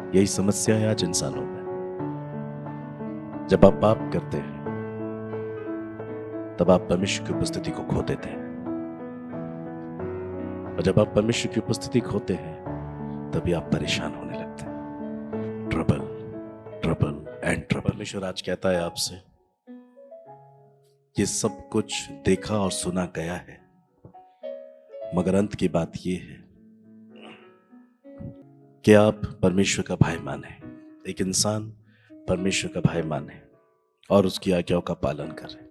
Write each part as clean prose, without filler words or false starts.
यही समस्या है आज इंसानों में। जब आप पाप करते हैं तब आप परमेश्वर की उपस्थिति को खो देते हैं, और जब आप परमेश्वर की उपस्थिति खोते हैं तभी आप परेशान होने लगते हैं। Trouble, trouble and trouble. परमेश्वर आज कहता है आपसे, ये सब कुछ देखा और सुना गया है, मगर अंत की बात यह है कि आप परमेश्वर का भय माने, एक इंसान परमेश्वर का भय माने और उसकी आज्ञाओं का पालन करे।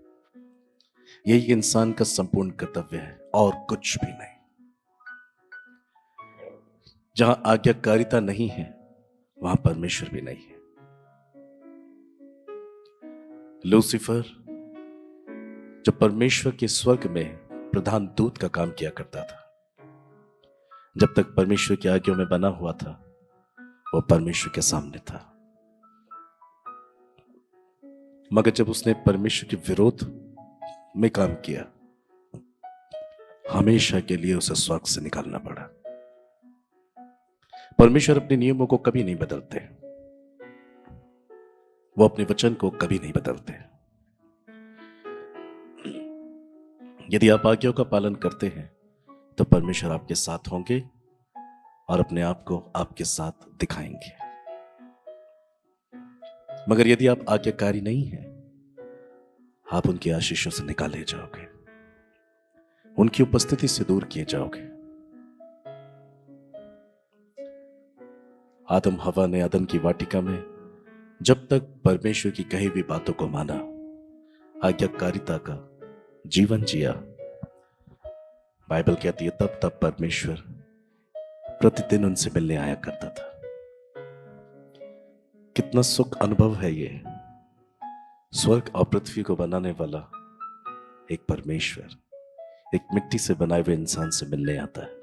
यही इंसान का संपूर्ण कर्तव्य है और कुछ भी नहीं। जहां आज्ञाकारिता नहीं है वहां परमेश्वर भी नहीं है। लूसीफर जो परमेश्वर के स्वर्ग में प्रधान दूत का काम किया करता था, जब तक परमेश्वर की आज्ञाओं में बना हुआ था वो परमेश्वर के सामने था, मगर जब उसने परमेश्वर के विरोध में काम किया, हमेशा के लिए उसे स्वर्ग से निकालना पड़ा। परमेश्वर अपने नियमों को कभी नहीं बदलते, वो अपने वचन को कभी नहीं बदलते। यदि आप आज्ञाओं का पालन करते हैं तो परमेश्वर आपके साथ होंगे और अपने आप को आपके साथ दिखाएंगे। मगर यदि आप आज्ञाकारी नहीं हैं, आप उनकी आशीषों से निकाले जाओगे, उनकी उपस्थिति से दूर किए जाओगे। आदम हवा ने अदन की वाटिका में जब तक परमेश्वर की कही हुई बातों को माना, आज्ञाकारिता का जीवन जिया, बाइबल कहती है तब तब परमेश्वर प्रतिदिन उनसे मिलने आया करता था। कितना सुख अनुभव है ये, स्वर्ग और पृथ्वी को बनाने वाला एक परमेश्वर एक मिट्टी से बनाए हुए इंसान से मिलने आता है।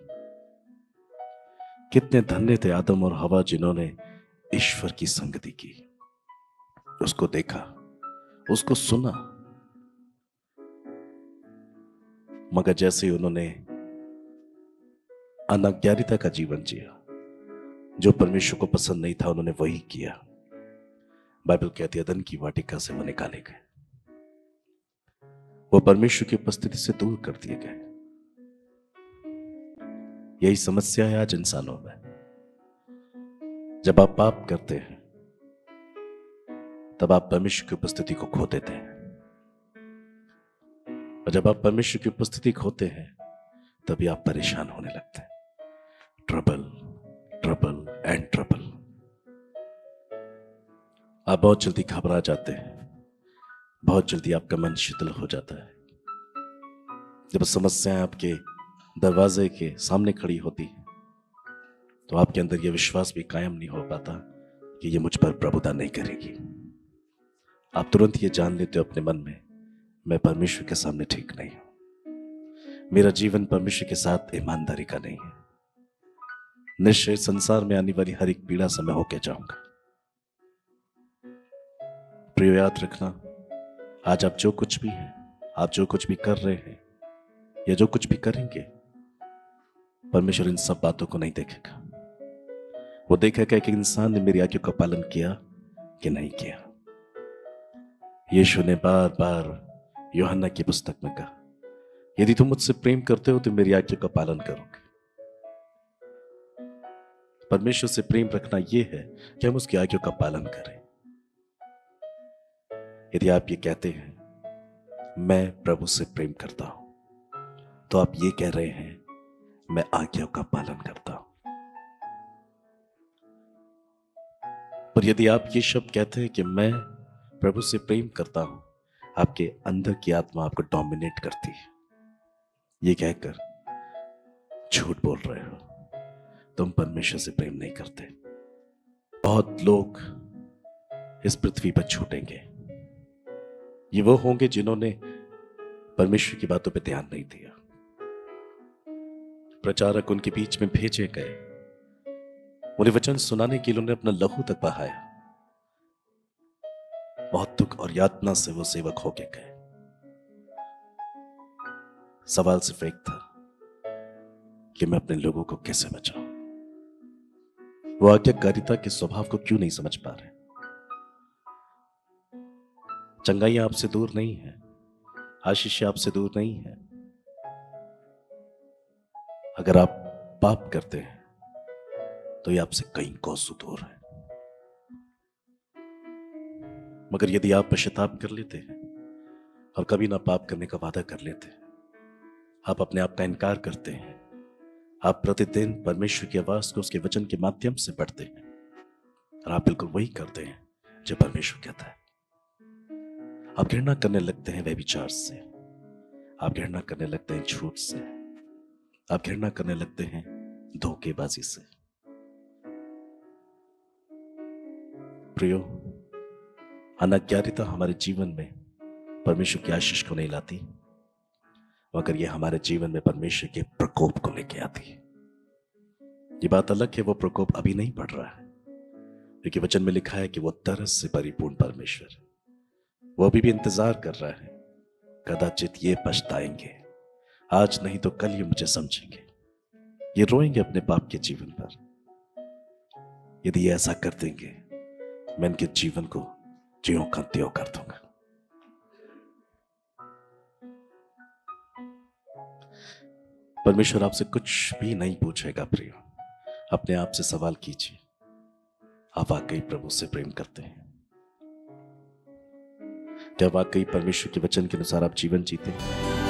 कितने धन्य थे आदम और हवा जिन्होंने ईश्वर की संगति की, उसको देखा, उसको सुना। मगर जैसे उन्होंने अनाज्ञाकारिता का जीवन जिया, जो परमेश्वर को पसंद नहीं था, उन्होंने वही किया। बाइबल कहती है अदन की वाटिका से वो निकाले गए, वो परमेश्वर की उपस्थिति से दूर कर दिए गए। यही समस्या है आज इंसानों में। जब आप पाप करते हैं तब आप परमेश्वर की उपस्थिति को खो देते हैं, और जब आप परमेश्वर की उपस्थिति खोते हैं तभी आप परेशान होने लगते हैं। Trouble, trouble and trouble. आप बहुत जल्दी घबरा जाते हैं, बहुत जल्दी आपका मन शिथिल हो जाता है। जब समस्याएं आपके दरवाजे के सामने खड़ी होती हैं तो आपके अंदर यह विश्वास भी कायम नहीं हो पाता कि ये मुझ पर प्रभुता नहीं करेगी। आप तुरंत ये जान लेते हो अपने मन में, मैं परमेश्वर के सामने ठीक नहीं हूं, मेरा जीवन परमेश्वर के साथ ईमानदारी का नहीं है। निश्चय संसार में आने वाली हर एक पीड़ा से मैं होके जाऊंगा। प्रिय, याद रखना, आज आप जो कुछ भी हैं, आप जो कुछ भी कर रहे हैं या जो कुछ भी करेंगे, परमेश्वर इन सब बातों को नहीं देखेगा। वो देखेगा कि इंसान ने मेरी आज्ञा का पालन किया कि नहीं किया। यीशु ने बार बार यूहन्ना की पुस्तक में कहा, यदि तुम मुझसे प्रेम करते हो तो मेरी आज्ञा का पालन करोगे। परमेश्वर से प्रेम रखना यह है कि हम उसकी आज्ञा का पालन करें। यदि आप ये कहते हैं मैं प्रभु से प्रेम करता हूं, तो आप ये कह रहे हैं मैं आज्ञाओं का पालन करता हूं। पर यदि आप ये शब्द कहते हैं कि मैं प्रभु से प्रेम करता हूं, आपके अंदर की आत्मा आपको डोमिनेट करती है। ये कहकर झूठ बोल रहे हो, तुम परमेश्वर से प्रेम नहीं करते। बहुत लोग इस पृथ्वी पर छूटेंगे, ये वो होंगे जिन्होंने परमेश्वर की बातों पर ध्यान नहीं दिया। प्रचारक उनके बीच में भेजे गए, उन्हें वचन सुनाने के लिए उन्होंने अपना लहू तक बहाया। बहुत दुख और यातना से वो सेवक होके गए। सवाल सिर्फ एक था कि मैं अपने लोगों को कैसे बचाऊं। वो आज्ञाकारिता के स्वभाव को क्यों नहीं समझ पा रहे? चंगाई आपसे दूर नहीं है, आशीष आपसे दूर नहीं है। अगर आप पाप करते हैं तो ये आपसे कई कोसों दूर है। मगर यदि आप पश्चाताप कर लेते हैं और कभी ना पाप करने का वादा कर लेते हैं, आप अपने आप का इनकार करते हैं, आप प्रतिदिन परमेश्वर की आवाज को उसके वचन के माध्यम से पढ़ते हैं और आप बिल्कुल वही करते हैं जो परमेश्वर कहता है। आप घृणा करने लगते हैं व्यभिचार से, आप घृणा करने लगते हैं झूठ से, आप घृणा करने लगते हैं धोखेबाजी से। प्रियो, अनाज्ञाकारिता हमारे जीवन में परमेश्वर की आशीष को नहीं लाती, मगर यह हमारे जीवन में परमेश्वर के प्रकोप को लेके आती है। ये बात अलग है, वो प्रकोप अभी नहीं पड़ रहा है, क्योंकि वचन में लिखा है कि वो तरस से परिपूर्ण परमेश्वर है। वो अभी भी इंतजार कर रहा है, कदाचित ये पछताएंगे, आज नहीं तो कल ये मुझे समझेंगे, ये रोएंगे अपने पाप के जीवन पर। यदि ये ऐसा कर देंगे, मैं इनके जीवन को ज्यों का त्यों कर दूंगा। परमेश्वर आपसे कुछ भी नहीं पूछेगा प्रियो। अपने आप से सवाल कीजिए, आप वाकई प्रभु से प्रेम करते हैं? क्या वाकई परमेश्वर के वचन के अनुसार आप जीवन जीते हैं?